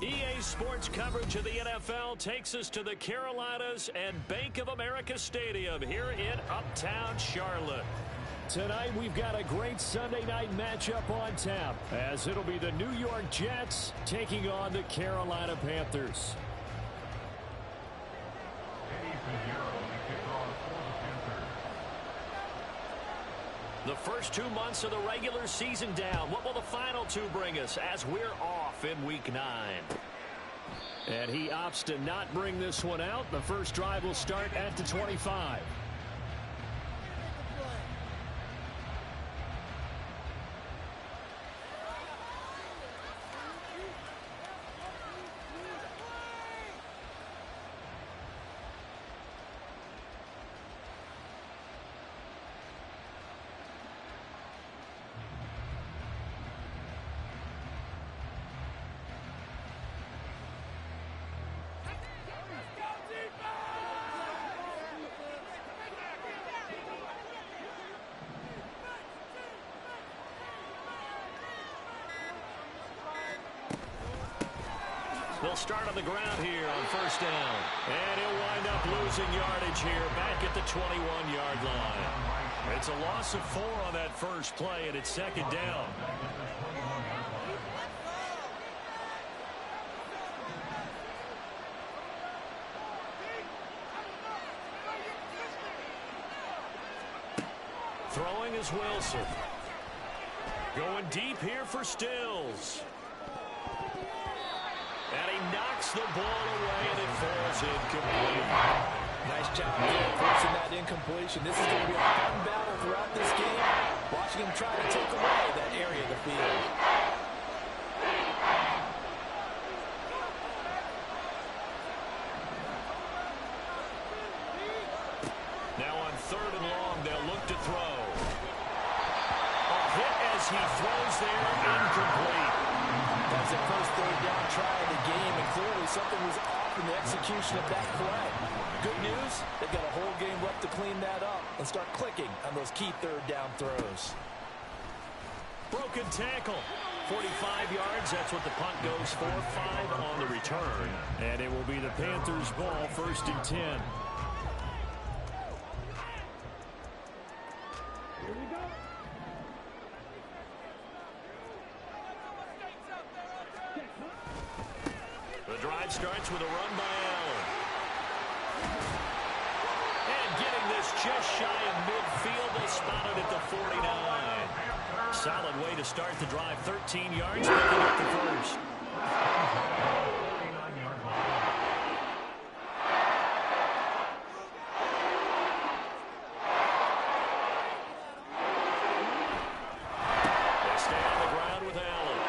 EA Sports coverage of the NFL takes us to the Carolinas and Bank of America Stadium here in Uptown Charlotte. Tonight we've got a great Sunday night matchup on tap, as it'll be the New York Jets taking on the Carolina Panthers. The first 2 months of the regular season down. What will the final two bring us as we're off in Week 9? And he opts to not bring this one out. The first drive will start at the 25. They'll start on the ground here on first down. And he'll wind up losing yardage here back at the 21-yard line. It's a loss of 4 on that first play, and it's second down. Throwing is Wilson. Going deep here for Stills. And he knocks the ball away, and it falls incomplete. Nice job there, forcing that incompletion. This is going to be a fun battle throughout this game. Watching him try to take away that area of the field. Now on third and long, they'll look to throw. A hit as he throws there, incomplete. That's the first third down try of the game, and clearly something was off in the execution of that play. Good news, they've got a whole game left to clean that up and start clicking on those key third down throws. Broken tackle. 45 yards, that's what the punt goes for. 5 on the return. And it will be the Panthers' ball, first and 10. Starts with a run by Allen. And getting this just shy of midfield, they spotted at the 49. Solid way to start the drive. 13 yards, picking up the first. They stay on the ground with Allen.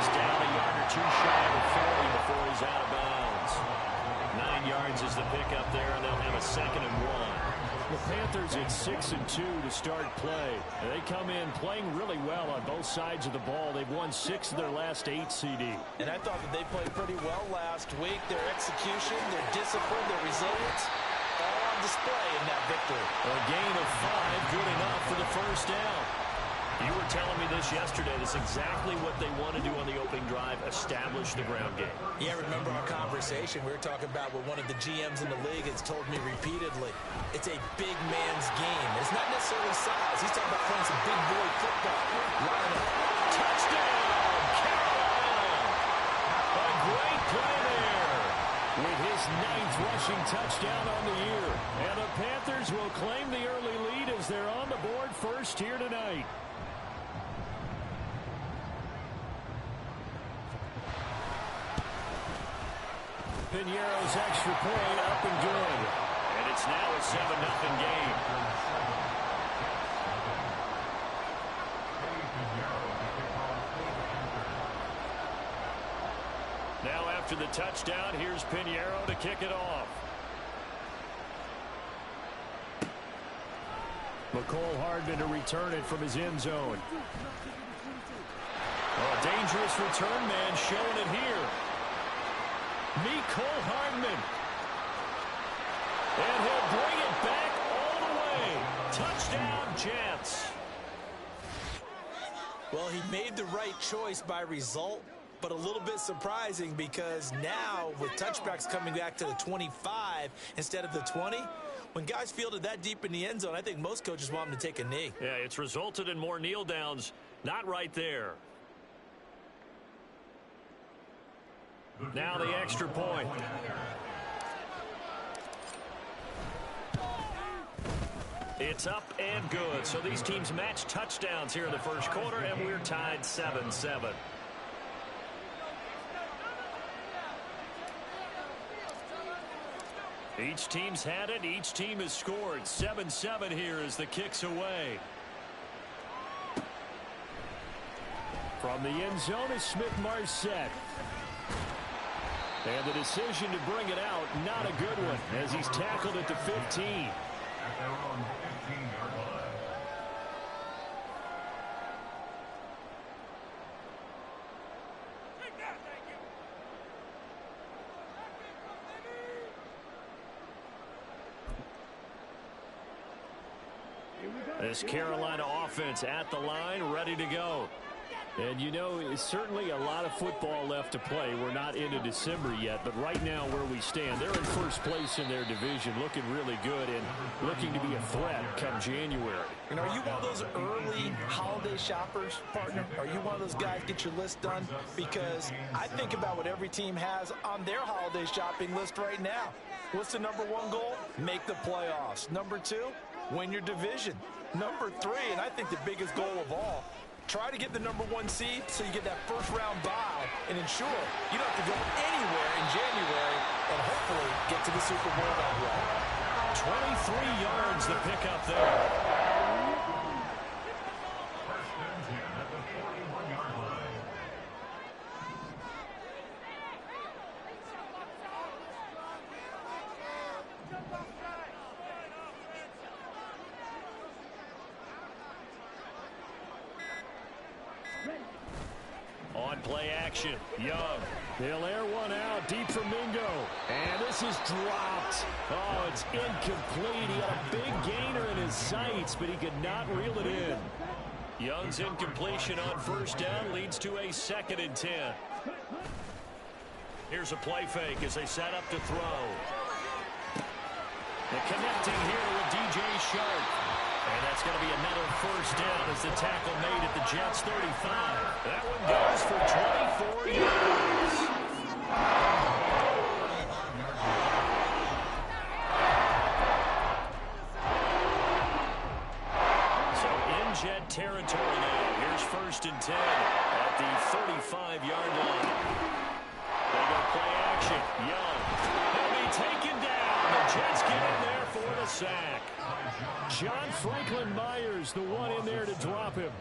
Down a yard or two shy of 40 before he's out of bounds. 9 yards is the pickup there, and they'll have a second and 1. The Panthers at 6-2 to start play. They come in playing really well on both sides of the ball. They've won 6 of their last 8 CD. And I thought that they played pretty well last week. Their execution, their discipline, their resilience, all on display in that victory. A gain of 5, good enough for the first down. You were telling me this yesterday. That's exactly what they want to do on the opening drive, establish the ground game. Yeah, remember our conversation. We were talking about what one of the GMs in the league has told me repeatedly. It's a big man's game. It's not necessarily size. He's talking about playing some big boy football. Line up. Touchdown, Carolina! A great play there with his 9th rushing touchdown on the year. And the Panthers will claim the early lead as they're on the board first here tonight. Piñeiro's extra point up and good. And it's now a 7-0 game. Now after the touchdown, here's Piñeiro to kick it off. McCole Hardman to return it from his end zone. Oh, dangerous return man showing it here. Mecole Hardman. And he'll bring it back all the way. Touchdown, Jets. Well, he made the right choice by result, but a little bit surprising because now with touchbacks coming back to the 25 instead of the 20, when guys fielded that deep in the end zone, I think most coaches want them to take a knee. Yeah, it's resulted in more kneel downs. Not right there. Now the extra point. It's up and good. So these teams match touchdowns here in the first quarter, and we're tied 7-7. Each team's had it. Each team has scored. 7-7 here as the kick's away. From the end zone is Smith-Marset. And the decision to bring it out, not a good one, as he's tackled at the 15. This Carolina offense at the line, ready to go. And, you know, it's certainly a lot of football left to play. We're not into December yet, but right now where we stand, they're in first place in their division, looking really good and looking to be a threat come January. And are you one of those early holiday shoppers, partner? Are you one of those guys get your list done? Because I think about what every team has on their holiday shopping list right now. What's the number one goal? Make the playoffs. Number two, win your division. Number three, and I think the biggest goal of all, try to get the number one seed so you get that first round bye and ensure you don't have to go anywhere in January and hopefully get to the Super Bowl that way. 23 yards the pickup there. On play action, Young. He'll air one out deep for Mingo. And this is dropped. Oh, it's incomplete. He had a big gainer in his sights, but he could not reel it in. Young's incompletion on first down leads to a 2nd and 10. Here's a play fake as they set up to throw. And connecting here with DJ Shark. And that's going to be another first down as the tackle made at the Jets' 35. That one goes for 24 yards. So in Jet territory now. Here's 1st and 10 at the 35-yard line. They go play action. Young. He'll be taken down. The Jets get in there for the sack. John Franklin Myers, the one in there to drop him.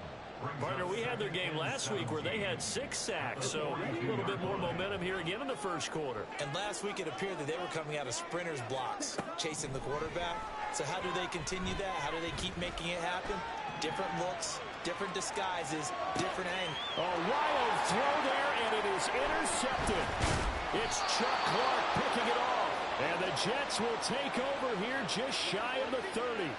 Partner, we had their game last week where they had 6 sacks, so a little bit more momentum here again in the first quarter. And last week it appeared that they were coming out of sprinters blocks, chasing the quarterback. So how do they continue that? How do they keep making it happen? Different looks, different disguises, different angles. A wild throw there, and it is intercepted. It's Chuck Clark picking it off. And the Jets will take over here just shy of the 30.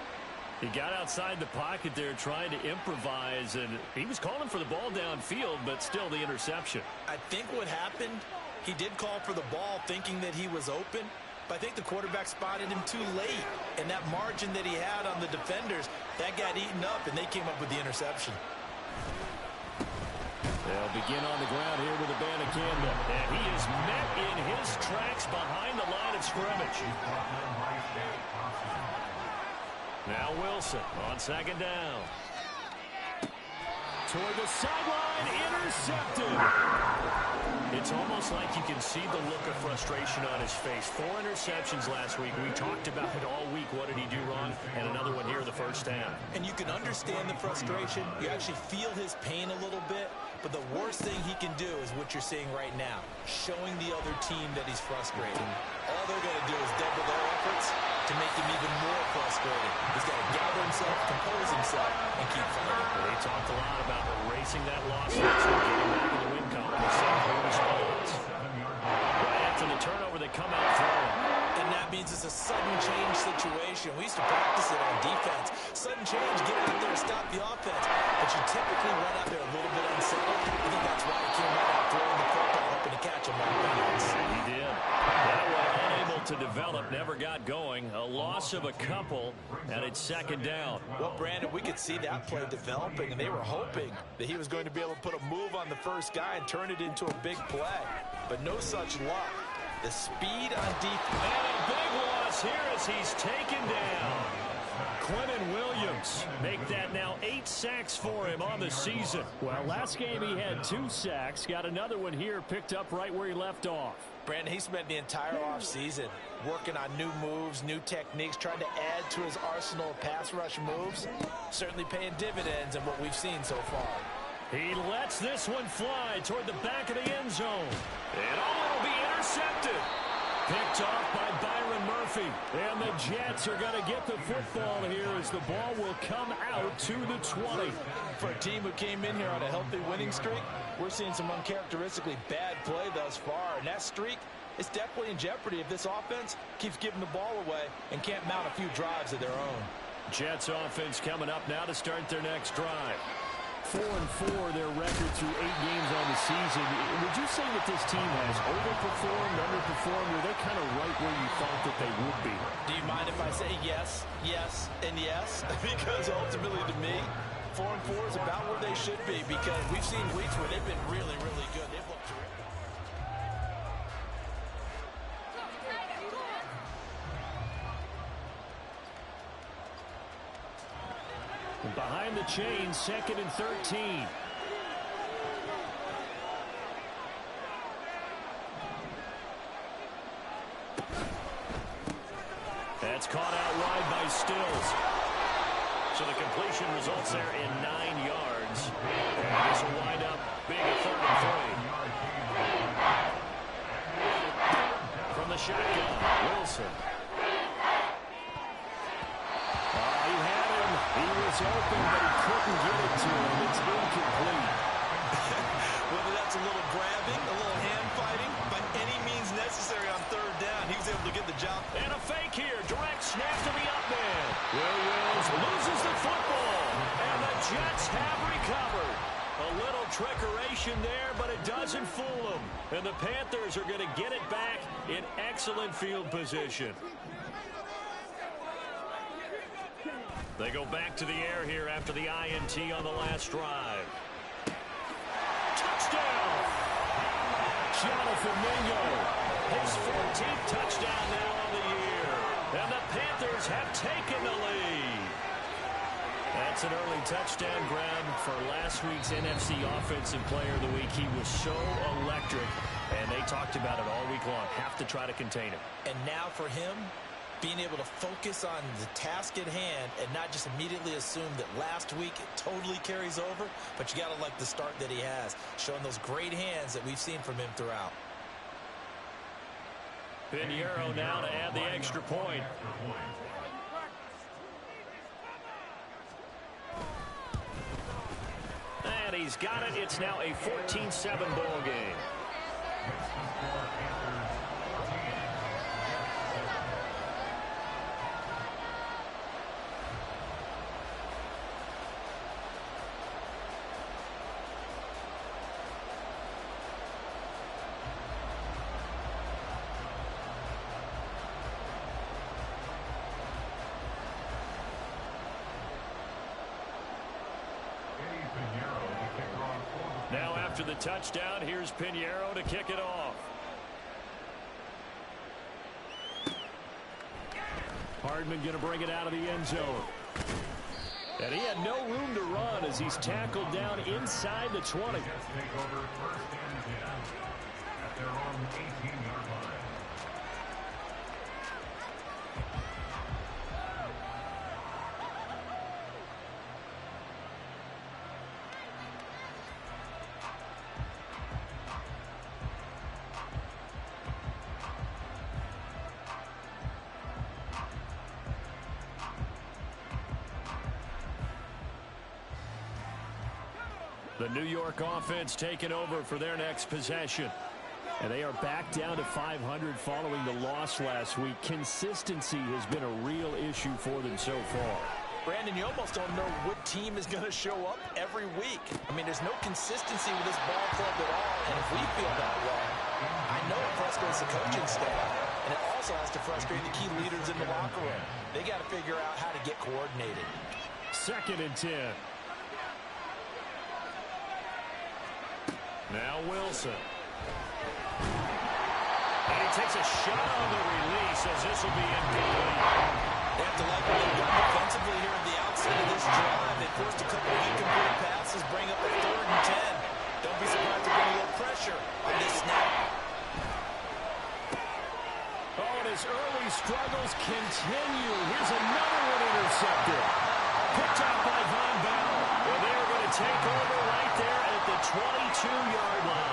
He got outside the pocket there trying to improvise, and he was calling for the ball downfield, but still the interception. I think what happened, he did call for the ball thinking that he was open, but I think the quarterback spotted him too late. And that margin that he had on the defenders, that got eaten up, and they came up with the interception. They'll begin on the ground here with Abanikanda. And he is met in his tracks behind the line of scrimmage. Now Wilson on 2nd down. Toward the sideline, intercepted. It's almost like you can see the look of frustration on his face. 4 interceptions last week. We talked about it all week. What did he do wrong? And another one here in the first half. And you can understand the frustration. You actually feel his pain a little bit. But the worst thing he can do is what you're seeing right now, showing the other team that he's frustrated. All they're going to do is double their efforts to make him even more frustrated. He's got to gather himself, compose himself, and keep fighting. They talked a lot about erasing that loss last week, getting back in the win column. The same response. Right after the turnover, they come out throwing. And that That means it's a sudden change situation. We used to practice it on defense. Sudden change, get out there, stop the offense. But you typically run out there a little bit unsettled. I think that's why he came right out throwing the football, hoping to catch him on balance. He did. That one unable to develop, never got going. A loss of a couple, and it's second down. Well, Brandon, we could see that play developing, and they were hoping that he was going to be able to put a move on the first guy and turn it into a big play. But no such luck. The speed on defense. And a big loss here as he's taken down. Quentin Williams make that now 8 sacks for him on the season. Well, last game he had 2 sacks. Got another one here picked up right where he left off. Brandon, he spent the entire offseason working on new moves, new techniques, trying to add to his arsenal of pass rush moves. Certainly paying dividends in what we've seen so far. He lets this one fly toward the back of the end zone. And will be intercepted. Picked off by Byron Murphy. And the Jets are going to get the football here as the ball will come out to the 20. For a team who came in here on a healthy winning streak, we're seeing some uncharacteristically bad play thus far. And that streak is definitely in jeopardy if this offense keeps giving the ball away and can't mount a few drives of their own. Jets offense coming up now to start their next drive. 4-4 their record through 8 games on the season. Would you say that this team has overperformed, underperformed, or they're kind of right where you thought that they would be? Do you mind if I say yes, yes, and yes? Because ultimately to me, 4-4 is about where they should be, because we've seen weeks where they've been really, really good. They've looked terrific. Behind the chain, 2nd and 13. That's caught out wide by Stills. So the completion results there in 9 yards. And this will wind up being a 3rd and 3. From the shotgun, Wilson. He was open, but he couldn't get it to him. It's incomplete. Whether that's a little grabbing, a little hand fighting, by any means necessary on 3rd down, he was able to get the job. And a fake here. Direct snap to the up man. Williams loses the football. And the Jets have recovered. A little trickeration there, but it doesn't fool them. And the Panthers are going to get it back in excellent field position. They go back to the air here after the INT on the last drive. Touchdown! Jonathan Mingo, his 14th touchdown now on the year. And the Panthers have taken the lead. That's an early touchdown grab for last week's NFC Offensive Player of the Week. He was so electric, and they talked about it all week long. Have to try to contain him. And now for him, being able to focus on the task at hand and not just immediately assume that last week it totally carries over, but you got to like the start that he has, showing those great hands that we've seen from him throughout. Pinheiro now to add the extra point. And he's got it. It's now a 14-7 ball game. Now after the touchdown, here's Pinheiro to kick it off. Hardman going to bring it out of the end zone. And he had no room to run as he's tackled down inside the 20. At their own 18-yard line. The New York offense taking over for their next possession. And they are back down to 500 following the loss last week. Consistency has been a real issue for them so far. Brandon, you almost don't know what team is going to show up every week. I mean, there's no consistency with this ball club at all, and if we feel that way, I know it frustrates the coaching staff, and it also has to frustrate the key leaders in the locker room. They got to figure out how to get coordinated. 2nd and 10. Now Wilson. And he takes a shot on the release as this will be incomplete. They have to like what they've done defensively here at the outset of this drive. They forced a couple of incomplete passes, bring up a 3rd and 10. Don't be surprised to bring a little pressure on this snap. Oh, and his early struggles continue. Here's another one intercepted. Picked out by Von Bell. And they are going to take over right there at the 22-yard line.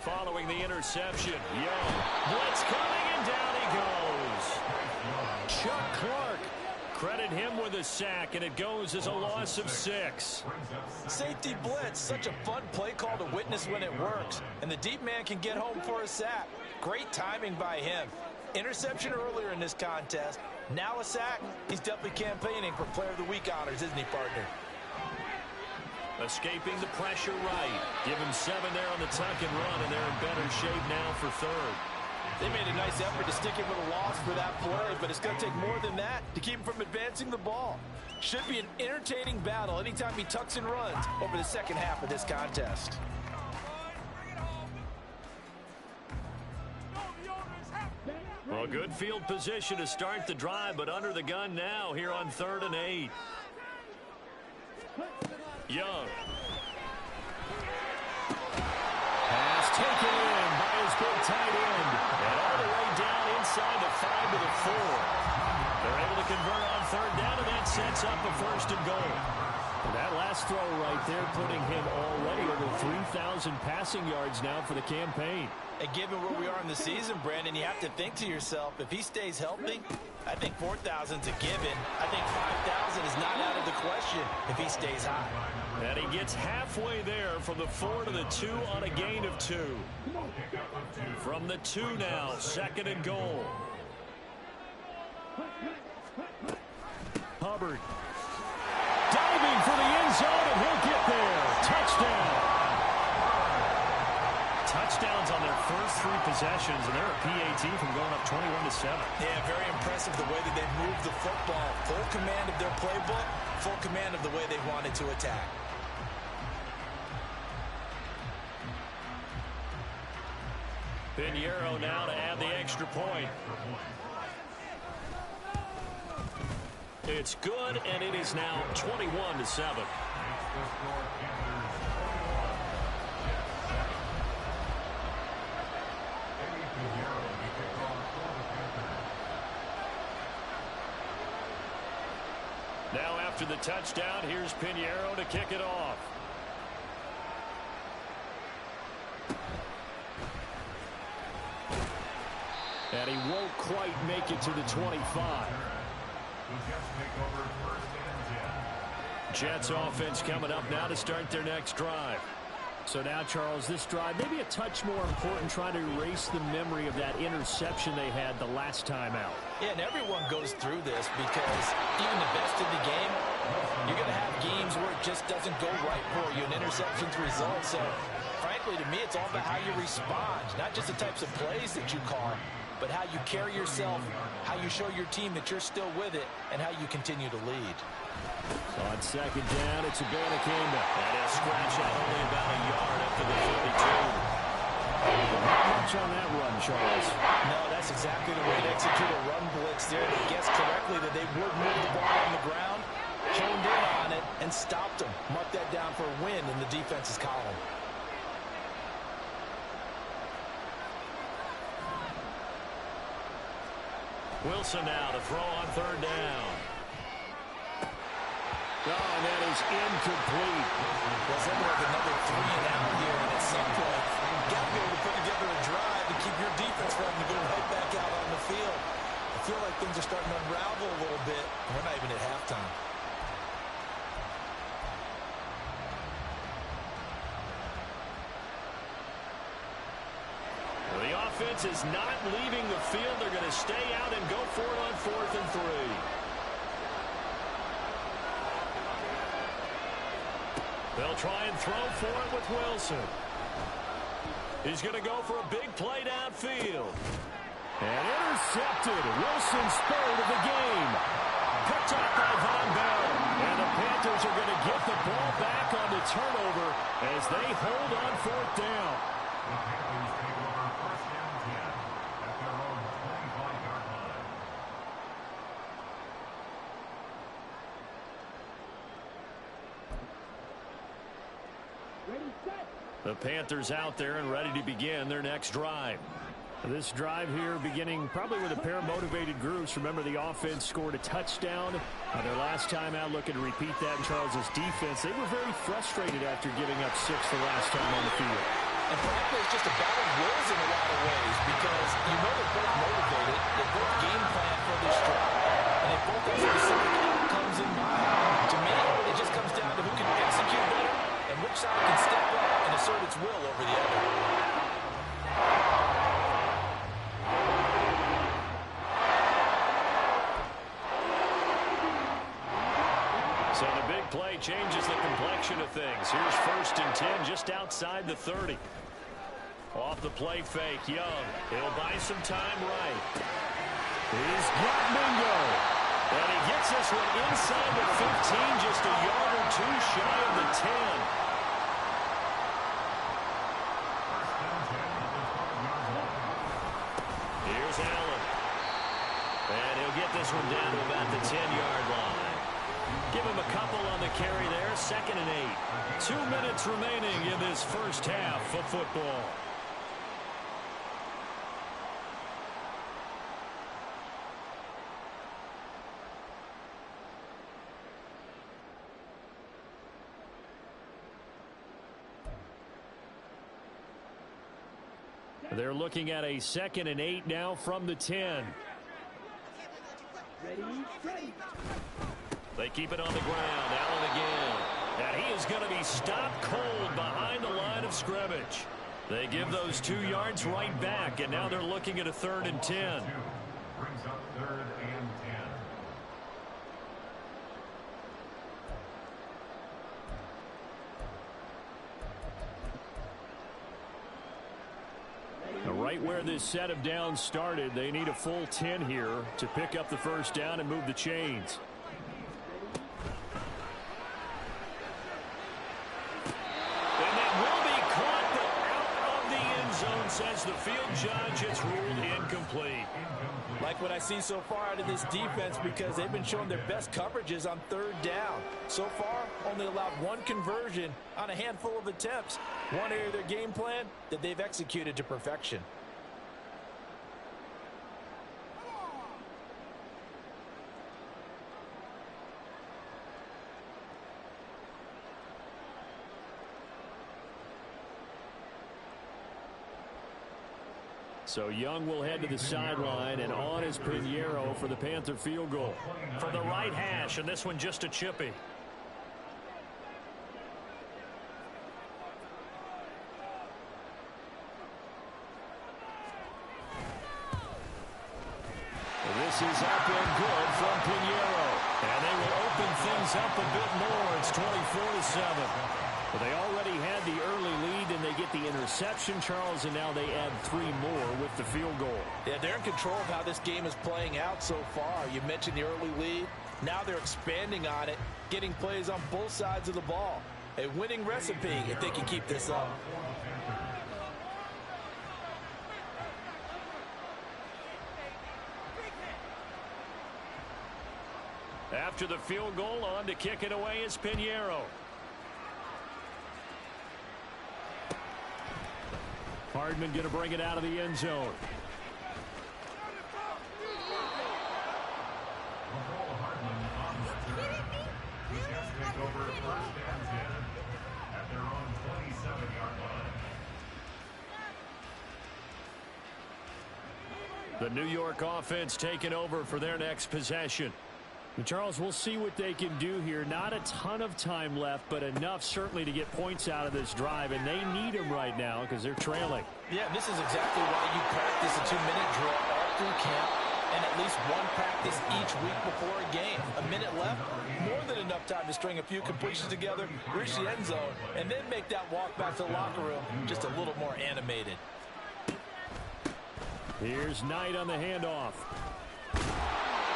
Following the interception, Young. Blitz coming, and down he goes. Chuck Clark. Credit him with a sack, and it goes as a loss of 6. Safety blitz, such a fun play call to witness when it works. And the deep man can get home for a sack. Great timing by him. Interception earlier in this contest. Now a sack. He's definitely campaigning for Player of the Week honors, isn't he, partner? Escaping the pressure right. Give him 7 there on the tuck and run, and they're in better shape now for 3rd. They made a nice effort to stick him with a loss for that play, but it's going to take more than that to keep him from advancing the ball. Should be an entertaining battle anytime he tucks and runs over the second half of this contest. Well, good field position to start the drive, but under the gun now here on 3rd and 8. Young. Pass taken in by his big tight end. And all the way down inside the 5 to the 4. They're able to convert on 3rd down, and that sets up a 1st and goal. And that last throw right there putting him already over 3,000 passing yards now for the campaign. And given where we are in the season, Brandon, you have to think to yourself, if he stays healthy, I think 4,000's a given. I think 5,000 is not out of the question if he stays high. And he gets halfway there from the 4 to the 2 on a gain of 2. From the 2 now, 2nd and goal. Hubbard. Diving for the end zone, and he'll get there. Touchdown. Touchdowns on their first 3 possessions, and they're a PAT from going up 21-7. Yeah, very impressive the way that they've moved the football. Full command of their playbook, full command of the way they wanted to attack. Pinheiro now to add the extra point. It's good, and it is now 21-7. Now after the touchdown, here's Pinheiro to kick it off. And he won't quite make it to the 25. Jets offense coming up now to start their next drive. So now, Charles, this drive maybe a touch more important, trying to erase the memory of that interception they had the last time out. Yeah, and everyone goes through this because even the best in the game, you're going to have games where it just doesn't go right for you, and interceptions result. So, frankly, to me, it's all about how you respond, not just the types of plays that you call, but how you carry yourself, how you show your team that you're still with it, and how you continue to lead. So on 2nd down, it's Abanikanda. And he'll scratch out only about a yard after the 52. Not much on that run, Charles. No, that's exactly the way to execute a run blitz there. They guessed correctly that they would move the ball on the ground, honed in on it, and stopped them. Mark that down for a win in the defense's column. Wilson now to throw on 3rd down. Oh, and that is incomplete. Well, it's like another 3 and out here, and at some point, you got to be able to put together a drive to keep your defense from having to go right back out on the field. I feel like things are starting to unravel a little bit. We're not even at halftime. The offense is not leaving the field. They're going to stay out and go for it on 4th and 3. They'll try and throw for it with Wilson. He's going to go for a big play downfield. And intercepted. Wilson's third of the game. Picked up by Von Bell. And the Panthers are going to get the ball back on the turnover as they hold on 4th down. The Panthers out there and ready to begin their next drive. This drive here beginning probably with a pair of motivated groups. Remember, the offense scored a touchdown on their last time out. Looking to repeat that in Charles's defense. They were very frustrated after giving up 6 the last time on the field. And frankly, it's just a battle of wills in a lot of ways because you know they're both motivated. They both game plan for this drive. And they both have specific outcomes in mind. To me, it just comes down to who can execute better and which side can step up and assert its will over the other. So the big play changes the complexion of things. Here's 1st and 10 just outside the 30. Off the play fake, Young. He'll buy some time right. He's got Mingo. And he gets this one inside the 15, just a yard or 2 shy of the 10. Here's Allen. And he'll get this one down to about the 10-yard line. Give him a couple on the carry there. 2nd and 8. 2 minutes remaining in this first half of football. They're looking at a 2nd and 8 now from the 10. Ready. They keep it on the ground. Allen again. And he is going to be stopped cold behind the line of scrimmage. They give those 2 yards right back, and now they're looking at a 3rd and 10. Brings up 3rd and 10. Right where this set of downs started, they need a full 10 here to pick up the first down and move the chains. Says the field judge, it's ruled incomplete. Like what I see so far out of this defense because they've been showing their best coverages on 3rd down. So far, only allowed 1 conversion on a handful of attempts. One area of their game plan that they've executed to perfection. So Young will head to the sideline, and on is Pinheiro for the Panther field goal. From the right hash, and this one just a chippy. This is up and good from Pinheiro. And they will open things up a bit more. It's 24-7. But they already had the early lead, and they get the interception, Charles, and now they add 3 more with the field goal. Yeah, they're in control of how this game is playing out so far. You mentioned the early lead. Now they're expanding on it, getting plays on both sides of the ball. A winning recipe if they can keep this up. After the field goal, on to kick it away is Pinheiro. Hardman going to bring it out of the end zone. The New York offense taking over for their next possession. Charles, we'll see what they can do here. Not a ton of time left, but enough certainly to get points out of this drive, and they need them right now because they're trailing. Yeah, this is exactly why you practice a 2-minute drill all through camp and at least one practice each week before a game. A minute left, more than enough time to string a few completions together, reach the end zone, and then make that walk back to the locker room just a little more animated. Here's Knight on the handoff.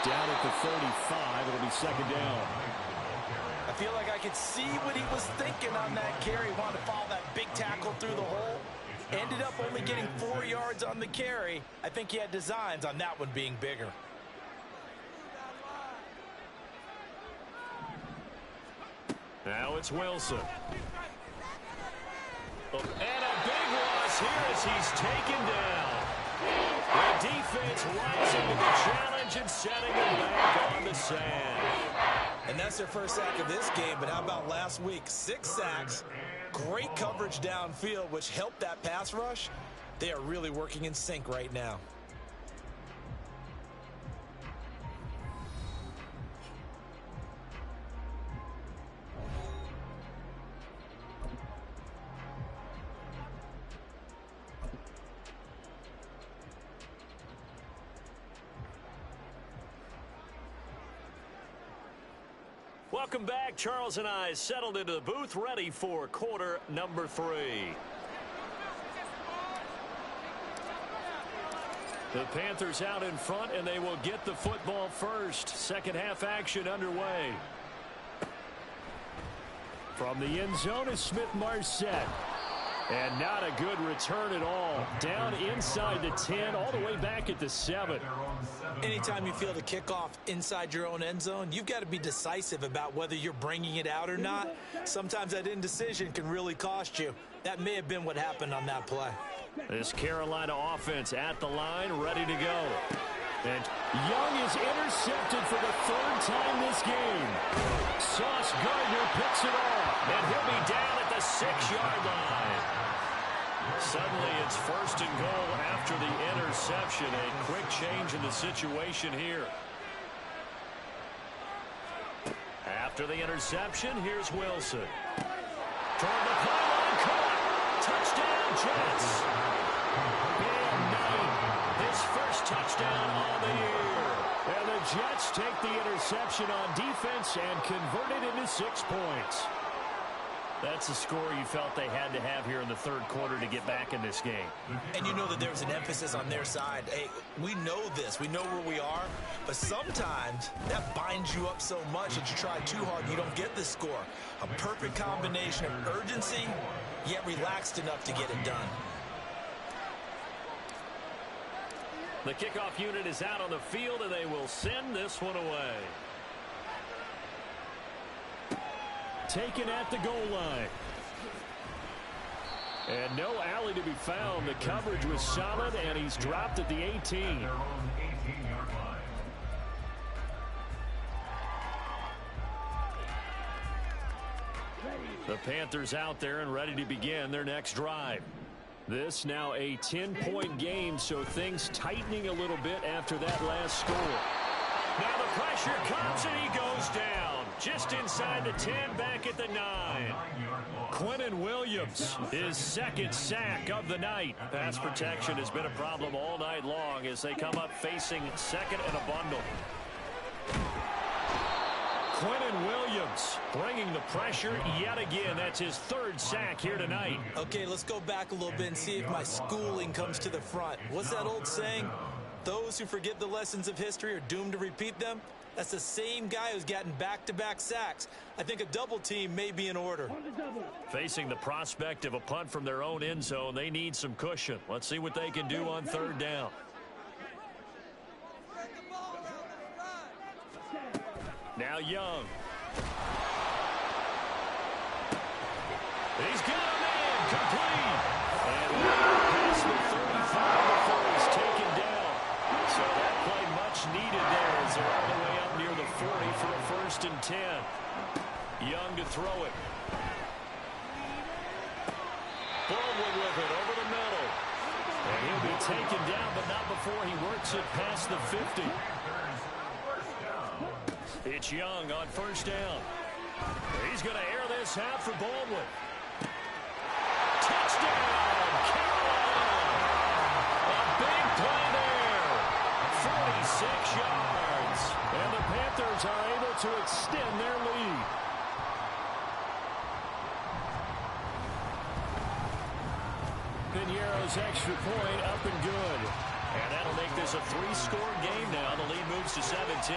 Down at the 35, it'll be second down. I feel like I could see what he was thinking on that carry. Wanted to follow that big tackle through the hole. Ended up only getting 4 yards on the carry. I think he had designs on that one being bigger. Now it's Wilson. And a big loss here as he's taken down. The defense rising to the challenge and setting him back on the sand. And that's their first sack of this game, but how about last week? 6 sacks, great coverage downfield, which helped that pass rush. They are really working in sync right now. Welcome back. Charles and I settled into the booth, ready for quarter number 3. The Panthers out in front, and they will get the football first. Second half action underway. From the end zone is Smith-Marset. And not a good return at all. Down inside the 10, all the way back at the 7. Anytime you feel the kickoff inside your own end zone, you've got to be decisive about whether you're bringing it out or not. Sometimes that indecision can really cost you. That may have been what happened on that play. This Carolina offense at the line, ready to go. And Young is intercepted for the 3rd time this game. Sauce Gardner picks it off, and he'll be down at the 6-yard line. Suddenly it's 1st and goal after the interception. A quick change in the situation here. After the interception, here's Wilson. Toward the pylon, caught. Touchdown, Jets. And Knight, his first touchdown on the year. And the Jets take the interception on defense and convert it into 6 points. That's a score you felt they had to have here in the 3rd quarter to get back in this game. And you know that there was an emphasis on their side. Hey, we know this. We know where we are. But sometimes that binds you up so much that you try too hard and you don't get the score. A perfect combination of urgency, yet relaxed enough to get it done. The kickoff unit is out on the field, and they will send this one away. Taken at the goal line. And no alley to be found. The coverage was solid, and he's dropped at the 18. The Panthers out there and ready to begin their next drive. This now a 10-point game, so things tightening a little bit after that last score. Now the pressure comes, and he goes down. Just inside the 10, back at the 9. Quinnen Williams, his 2nd sack of the night. Pass protection has been a problem all night long as they come up facing 2nd and a bundle. Quinnen Williams bringing the pressure yet again. That's his 3rd sack here tonight. Okay, let's go back a little bit and see if my schooling comes to the front. What's that old saying? Those who forget the lessons of history are doomed to repeat them. That's the same guy who's gotten back-to-back sacks. I think a double team may be in order. Facing the prospect of a punt from their own end zone, they need some cushion. Let's see what they can do on 3rd down. Now Young. He's got a man complete. And past the 35 before he's taken down. So that play much needed there as they're all the way up near the 40 for a 1st and 10. Young to throw it. Baldwin with it over the middle. And he'll be taken down, but not before he works it past the 50. It's Young on first down. He's going to air this out for Baldwin. Touchdown, Carolina! A big play there. 46 yards. And the Panthers are able to extend their lead. Piñeiro's extra point up and good. And that'll make this a three-score game now. The lead moves to 17.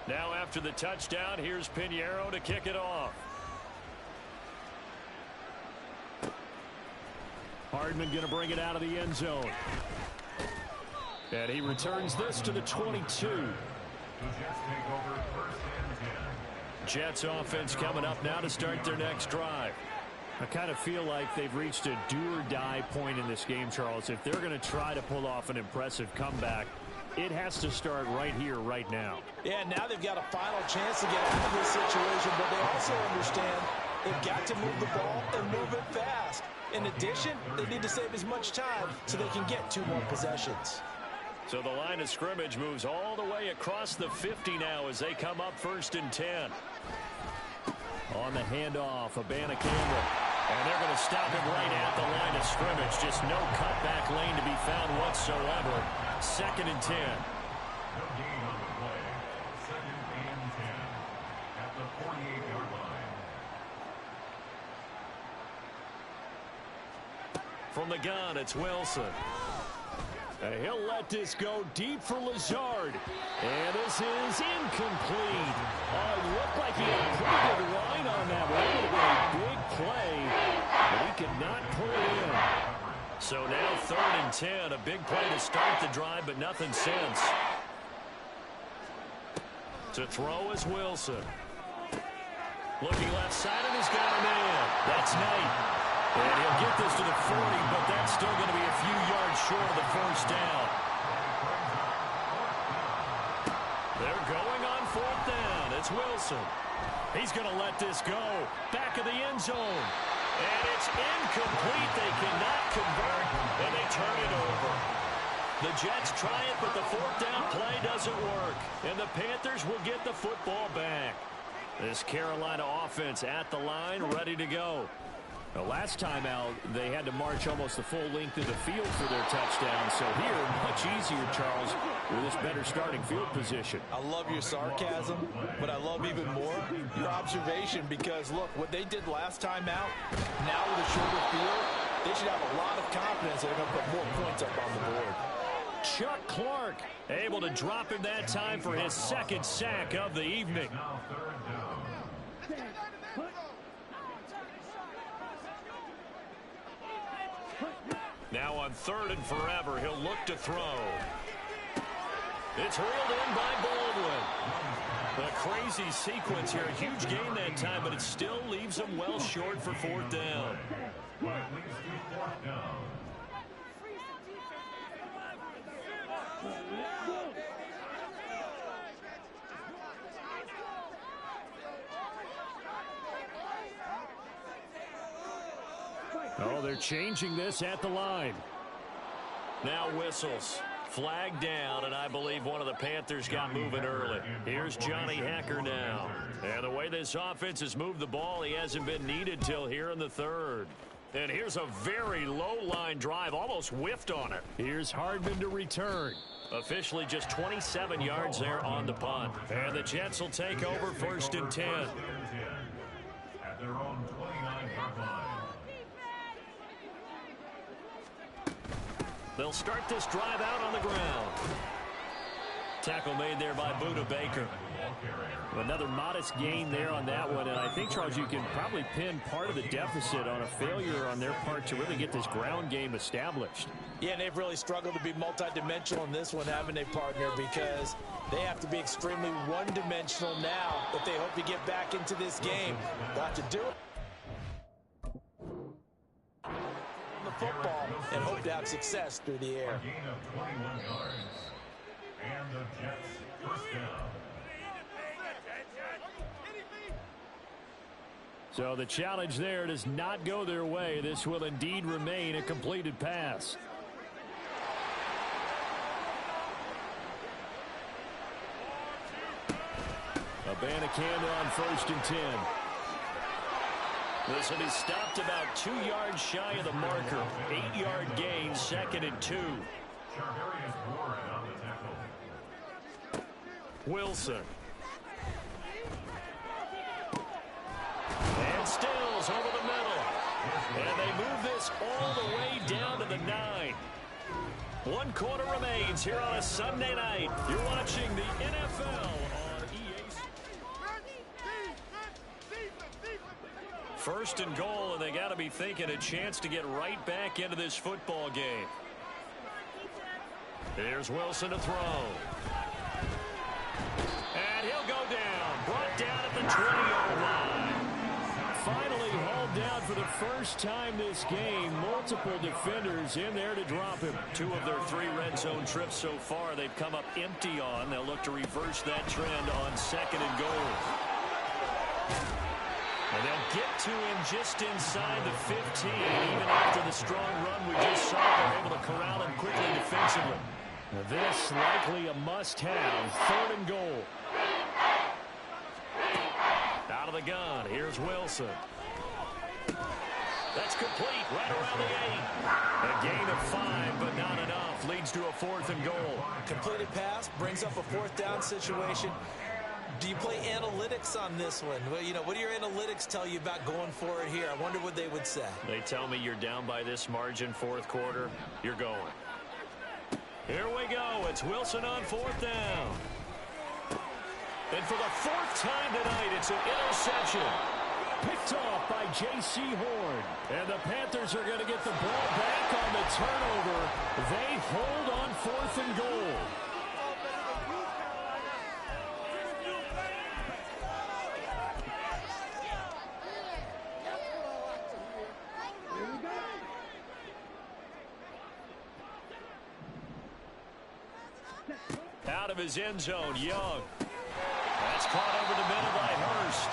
Now after the touchdown, here's Piñeiro to kick it off. Hardman going to bring it out of the end zone. And he returns this to the 22. Jets offense coming up now to start their next drive. I kind of feel like they've reached a do-or-die point in this game, Charles. If they're going to try to pull off an impressive comeback, it has to start right here, right now. Yeah, now they've got a final chance to get out of this situation, but they also understand they've got to move the ball and move it fast. In addition, they need to save as much time so they can get 2 more possessions. So the line of scrimmage moves all the way across the 50 now as they come up 1st and 10. On the handoff, Abana Campbell. And they're going to stop him right at the line of scrimmage. Just no cutback lane to be found whatsoever. 2nd and 10. No gain on the play. 2nd and 10 at the 48-yard line. From the gun, it's Wilson. And he'll let this go deep for Lazard. And this is incomplete. Oh, it looked like he had a pretty good line on that one. It would have been a big play, but he could not pull it in. So now 3rd and 10. A big play to start the drive, but nothing since. To throw is Wilson. Looking left side, and he's got him in. That's Knight. And he'll get this to the 40, but that's still going to be a few yards short of the 1st down. They're going on 4th down. It's Wilson. He's going to let this go. Back of the end zone. And it's incomplete. They cannot convert, and they turn it over. The Jets try it, but the 4th down play doesn't work. And the Panthers will get the football back. This Carolina offense at the line, ready to go. The last time out, they had to march almost the full length of the field for their touchdown. So here, much easier, Charles, with this better starting field position. I love your sarcasm, but I love even more your observation because, look, what they did last time out, now with a shorter field, they should have a lot of confidence they're going to put more points up on the board. Chuck Clark able to drop him that time for his 2nd sack of the evening. Now on 3rd and forever, he'll look to throw. It's reeled in by Baldwin. A crazy sequence here. A huge gain that time, but it still leaves him well short for 4th down. But it leads to 4th down. Oh, they're changing this at the line. Now whistles. Flag down, and I believe one of the Panthers got moving early. Here's Johnny Hekker now. And the way this offense has moved the ball, he hasn't been needed till here in the 3rd. And here's a very low-line drive, almost whiffed on it. Here's Hardman to return. Officially just 27 yards there on the punt. And the Jets will take over 1st and 10. At their own 29-yard line. They'll start this drive out on the ground. Tackle made there by Buda Baker. Another modest gain there on that one, and I think, Charles, you can probably pin part of the deficit on a failure on their part to really get this ground game established. Yeah, and they've really struggled to be multidimensional in this one, haven't they, partner? Because they have to be extremely one-dimensional now if they hope to get back into this game. Got to do it. football and hope to have success through the air. A gain of 21 yards. And the Jets first down. So the challenge there does not go their way. This will indeed remain a completed pass. Abanikanda on 1st and 10. This one is stopped about 2 yards shy of the marker. 8-yard gain, 2nd and 2. Charvarius Ward on the tackle. Wilson. And Stills over the middle. And they move this all the way down to the 9. 1 quarter remains here on a Sunday night. You're watching the NFL on EA. 1st and goal, and they got to be thinking a chance to get right back into this football game. Here's Wilson to throw. And he'll go down. Brought down at the 20-yard line. Finally hauled down for the first time this game. Multiple defenders in there to drop him. 2 of their 3 red zone trips so far they've come up empty on. They'll look to reverse that trend on 2nd and goal. And they'll get to him just inside the 15. Even after the strong run we just saw, they're able to corral him quickly defensively. Now this likely a must-have. 3rd and goal. Out of the gun. Here's Wilson. That's complete right around the 8. A gain of 5, but not enough. Leads to a 4th and goal. Completed pass brings up a 4th down situation. Do you play analytics on this one? Well, you know, what do your analytics tell you about going for it here? I wonder what they would say. They tell me you're down by this margin, 4th quarter. You're going. Here we go. It's Wilson on 4th down. And for the 4th time tonight, it's an interception. Picked off by J.C. Horn. And the Panthers are going to get the ball back on the turnover. They hold on 4th and goal. Out of his end zone, Young. That's caught over the middle by Hurst.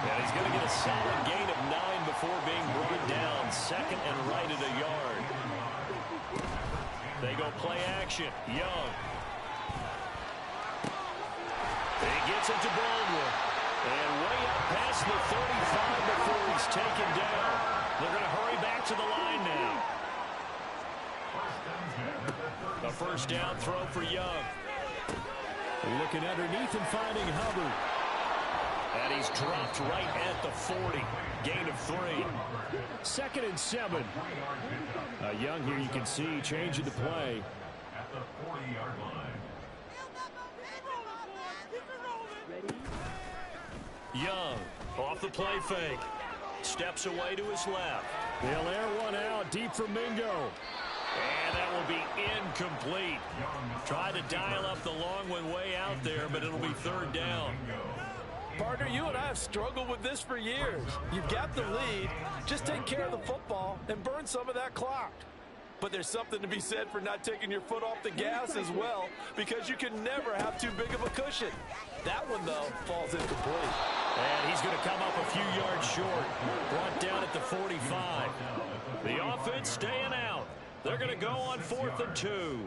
And he's going to get a solid gain of 9 before being brought down. 2nd and right at a yard. They go play action. Young. He gets it to Baldwin. And way up past the 35 before he's taken down. They're going to hurry back to the line now. A 1st down throw for Young. Looking underneath and finding Hubbard. And he's dropped right at the 40. Gain of 3. 2nd and 7. Young here, you can see, changing the play. At the 40-yard line. Young off the play fake. Steps away to his left. They'll air one out deep for Mingo. And that will be incomplete. Tried to dial up the long one way out there, but it'll be 3rd down. Partner, you and I have struggled with this for years. You've got the lead. Just take care of the football and burn some of that clock. But there's something to be said for not taking your foot off the gas as well, because you can never have too big of a cushion. That one, though, falls incomplete. And he's going to come up a few yards short. Brought down at the 45. The offense staying out. They're going to go on 4th and 2.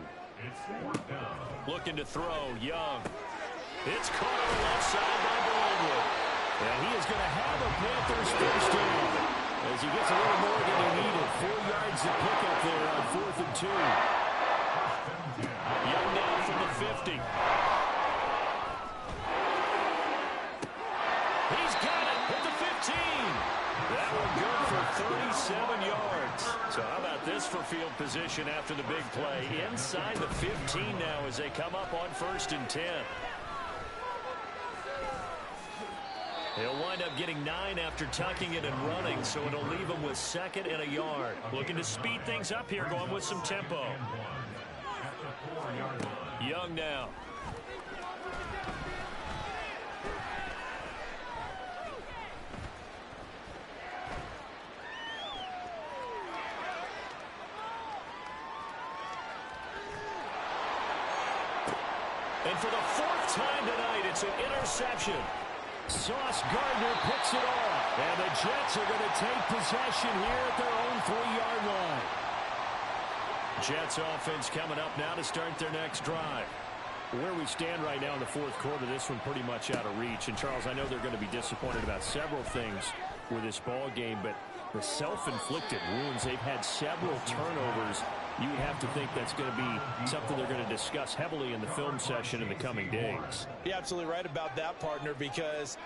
Looking to throw, Young. It's caught on the left side by Baldwin. And he is going to have a Panthers 1st down as he gets a little more than he needed. 4 yards to pick up there on 4th and 2. Young now from the 50. He's got it at the 15. That one good for 37 yards. So how about this for field position after the big play? Inside the 15 now as they come up on 1st and 10. He'll wind up getting 9 after tucking it and running, so it'll leave him with 2nd and a yard. Looking to speed things up here, going with some tempo. Young now. And for the fourth time tonight, it's an interception. Sauce Gardner picks it off. And the Jets are going to take possession here at their own 3-yard line. Jets offense coming up now to start their next drive. Where we stand right now in the fourth quarter, this one pretty much out of reach. And, Charles, I know they're going to be disappointed about several things with this ball game, but the self-inflicted wounds, they've had several turnovers. You would have to think that's going to be something they're going to discuss heavily in the film session in the coming days. You're absolutely right about that, partner, because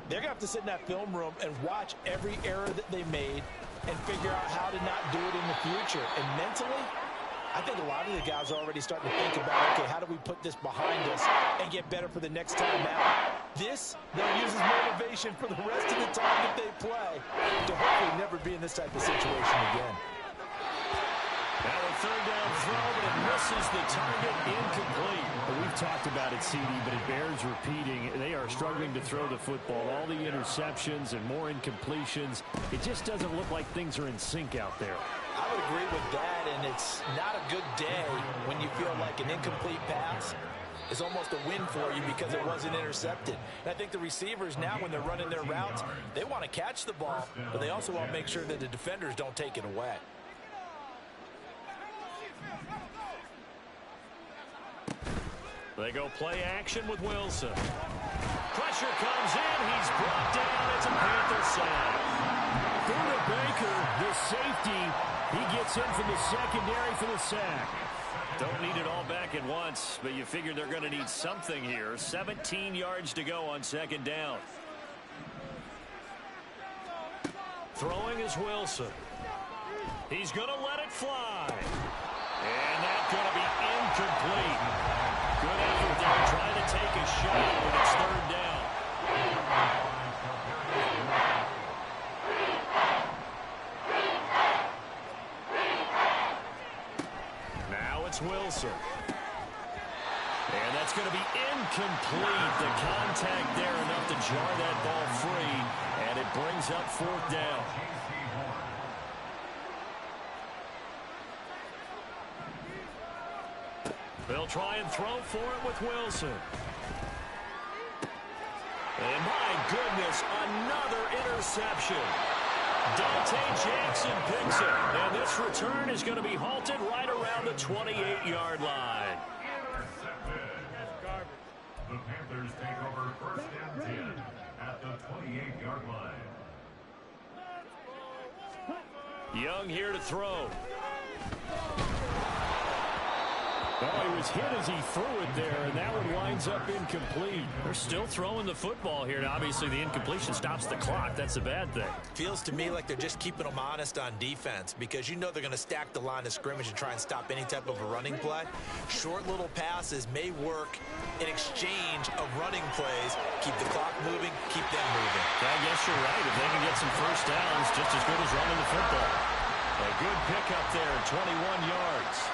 they're going to have to sit in that film room and watch every error that they made and figure out how to not do it in the future. And mentally, I think a lot of the guys are already starting to think about, okay, how do we put this behind us and get better for the next time out? This, they'll use as motivation for the rest of the time that they play to hopefully never be in this type of situation again. Now a third down throw, but it misses the target, incomplete. Well, we've talked about it, CD, but it bears repeating. They are struggling to throw the football. All the interceptions and more incompletions. It just doesn't look like things are in sync out there. I would agree with that, and it's not a good day when you feel like an incomplete pass is almost a win for you because it wasn't intercepted. And I think the receivers now, when they're running their routes, they want to catch the ball, but they also want to make sure that the defenders don't take it away. They go play action with Wilson. Pressure comes in. He's brought down. It's a Panther sack. Buda Baker, the safety, he gets in from the secondary for the sack. Don't need it all back at once, but you figure they're going to need something here. 17 yards to go on second down. Throwing is Wilson. He's going to let it fly. And that's going to be incomplete. Good effort there, trying to take a shot, but it's third down. Now it's Wilson. And that's going to be incomplete. The contact there enough to jar that ball free, and it brings up fourth down. They'll try and throw for it with Wilson. And my goodness, another interception. Dante Jackson picks it. And this return is going to be halted right around the 28-yard line. The Panthers take over first and 10 at the 28-yard line. Young here to throw. Oh, he was hit as he threw it there, and that one winds up incomplete. They're still throwing the football here, and obviously the incompletion stops the clock. That's a bad thing. Feels to me like they're just keeping them honest on defense because you know they're going to stack the line of scrimmage and try and stop any type of a running play. Short little passes may work in exchange of running plays. Keep the clock moving, keep them moving. I guess you're right. If they can get some first downs, just as good as running the football. A good pickup there, 21 yards.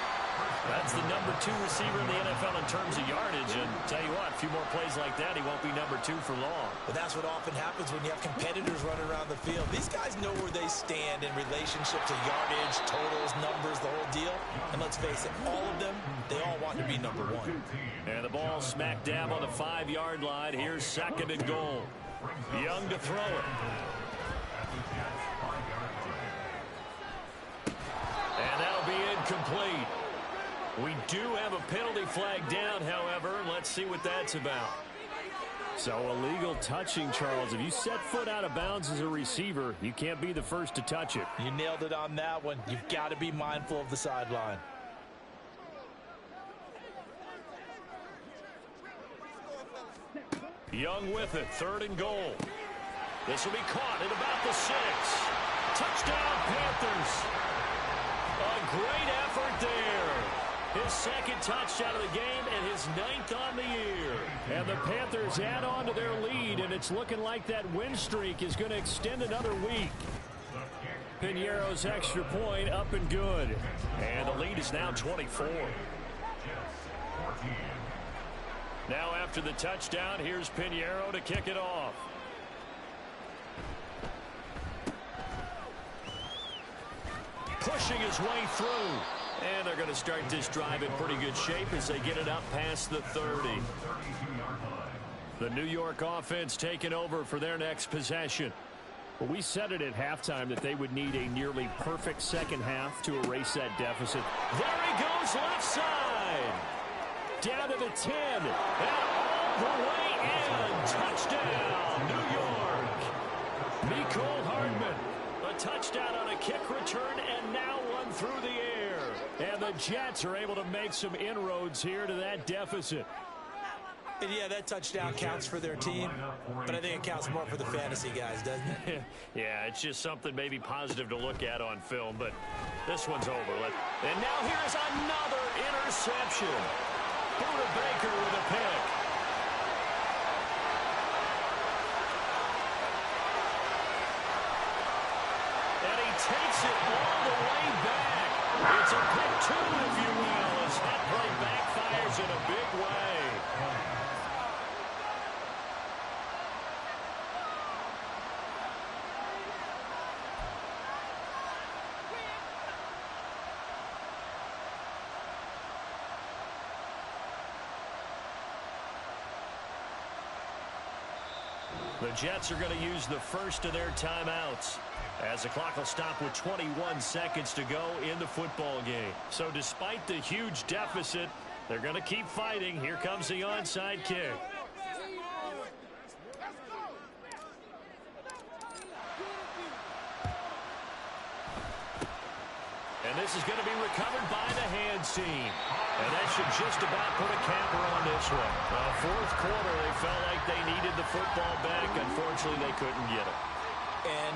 That's the number 2 receiver in the NFL in terms of yardage. And tell you what, a few more plays like that, he won't be number 2 for long. But that's what often happens when you have competitors running around the field. These guys know where they stand in relationship to yardage, totals, numbers, the whole deal. And let's face it, all of them, they all want to be number 1. And the ball smack dab on the 5-yard line. Here's second and goal. Young to throw it. And that'll be incomplete. We do have a penalty flag down, however. Let's see what that's about. So illegal touching, Charles. If you set foot out of bounds as a receiver, you can't be the first to touch it. You nailed it on that one. You've got to be mindful of the sideline. Young with it, third and goal. This will be caught at about the 6. Touchdown, Panthers. A great effort there. His second touchdown of the game and his 9th on the year. And the Panthers add on to their lead, and it's looking like that win streak is going to extend another week. Piñeiro's extra point up and good. And the lead is now 24. Now after the touchdown, here's Piñeiro to kick it off. Pushing his way through. And they're going to start this drive in pretty good shape as they get it up past the 30. The New York offense taking over for their next possession. Well, we said it at halftime that they would need a nearly perfect second half to erase that deficit. There he goes left side. Down to the 10. And all the way in. Touchdown, New York. Mecole Hardman. A touchdown on a kick return and now one through the air. And the Jets are able to make some inroads here to that deficit. And yeah, that touchdown counts for their team, but I think it counts more for the fantasy guys, doesn't it? Yeah, it's just something maybe positive to look at on film, but this one's over. And now here's another interception. Buda Baker with a pick. And he takes it all the way back. It's a pick two, if you will, as that play backfires in a big way. The Jets are going to use the first of their timeouts as the clock will stop with 21 seconds to go in the football game. So despite the huge deficit, they're going to keep fighting. Here comes the onside kick. And this is going to be recovered by the hands team. And that should just about put a capper on this one. Fourth quarter, they felt like they needed the football back. Unfortunately, they couldn't get it. And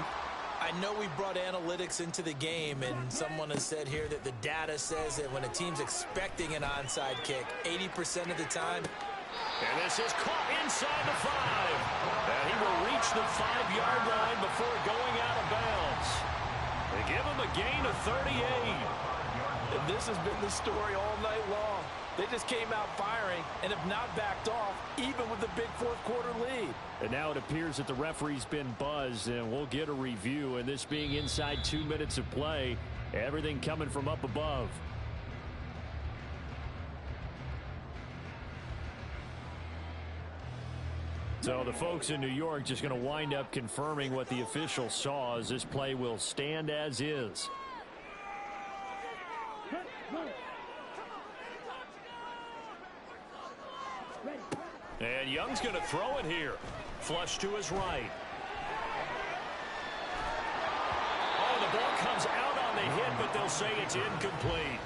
I know we brought analytics into the game, and someone has said here that the data says that when a team's expecting an onside kick, 80% of the time. And this is caught inside the 5. And he will reach the 5-yard line before going out of bounds. They give him a gain of 38. And this has been the story all night long. They just came out firing and have not backed off, even with the big fourth quarter lead. And now it appears that the referee's been buzzed, and we'll get a review. And this being inside 2 minutes of play, everything coming from up above. So the folks in New York just going to wind up confirming what the official saw, as this play will stand as is. And Young's going to throw it here. Flush to his right. Oh, the ball comes out on the hit, but they'll say it's incomplete.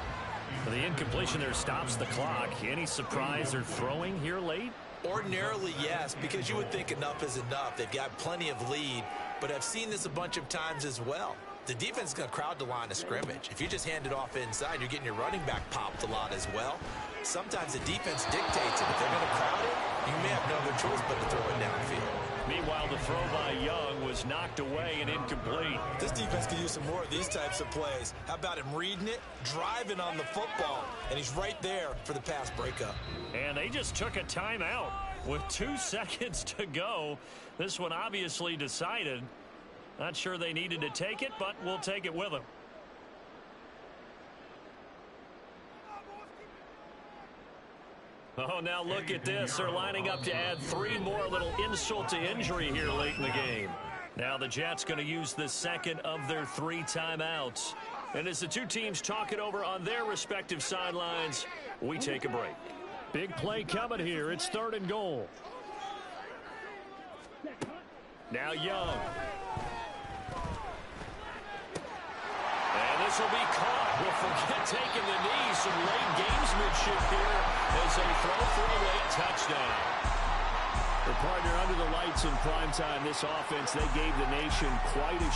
The incompletion there stops the clock. Any surprise they're throwing here late? Ordinarily, yes, because you would think enough is enough. They've got plenty of lead, but I've seen this a bunch of times as well. The defense is going to crowd the line of scrimmage. If you just hand it off inside, you're getting your running back popped a lot as well. Sometimes the defense dictates it. If they're going to crowd it, you may have no other choice but to throw it downfield. Meanwhile, the throw by Young was knocked away and incomplete. This defense could use some more of these types of plays. How about him reading it, driving on the football, and he's right there for the pass breakup. And they just took a timeout with 2 seconds to go. This one obviously decided. Not sure they needed to take it, but we'll take it with them. Oh, now look at this. They're lining up to add 3 more, little insult to injury here late in the game. Now the Jets going to use the second of their 3 timeouts. And as the two teams talk it over on their respective sidelines, we take a break. Big play coming here. It's 3rd and goal. Now Young. And this will be caught. We'll forget taking the knee. Some late gamesmanship here as they throw for a late touchdown. The partner under the lights in primetime, this offense, they gave the nation quite a